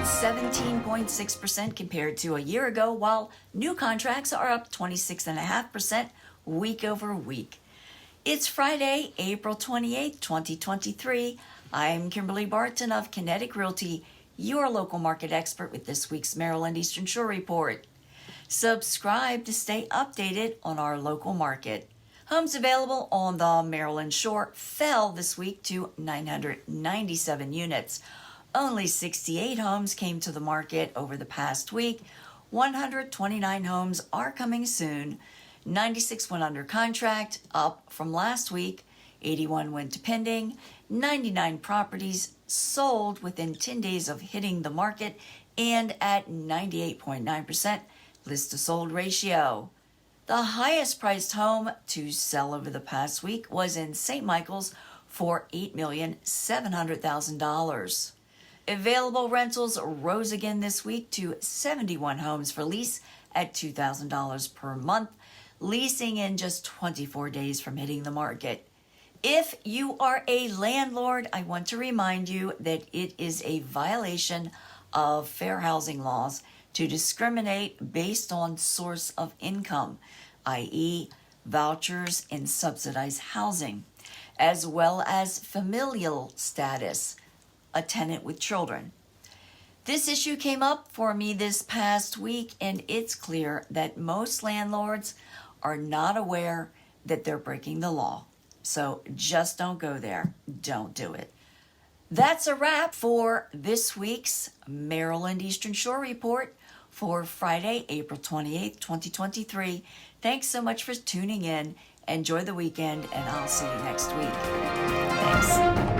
17.6% compared to a year ago, while new contracts are up 26.5% week over week. It's Friday, April 28th, 2023. I'm Kimberly Barton of Kinetic Realty, your local market expert with this week's Maryland Eastern Shore Report. Subscribe to stay updated on our local market. Homes available on the Maryland Shore fell this week to 997 units. Only 68 homes came to the market over the past week. 129 homes are coming soon. 96 went under contract, up from last week. 81 went to pending. 99 properties sold within 10 days of hitting the market and at 98.9% list to sold ratio. The highest priced home to sell over the past week was in St. Michael's for $8,700,000. Available rentals rose again this week to 71 homes for lease at $2,000 per month, leasing in just 24 days from hitting the market. If you are a landlord, I want to remind you that it is a violation of fair housing laws to discriminate based on source of income, i.e., vouchers and subsidized housing, as well as familial status, a tenant with children. This issue came up for me this past week, and it's clear that most landlords are not aware that they're breaking the law. So just don't go there. Don't do it. That's a wrap for this week's Maryland Eastern Shore Report for Friday, April 28th, 2023. Thanks so much for tuning in. Enjoy the weekend, and I'll see you next week. Thanks.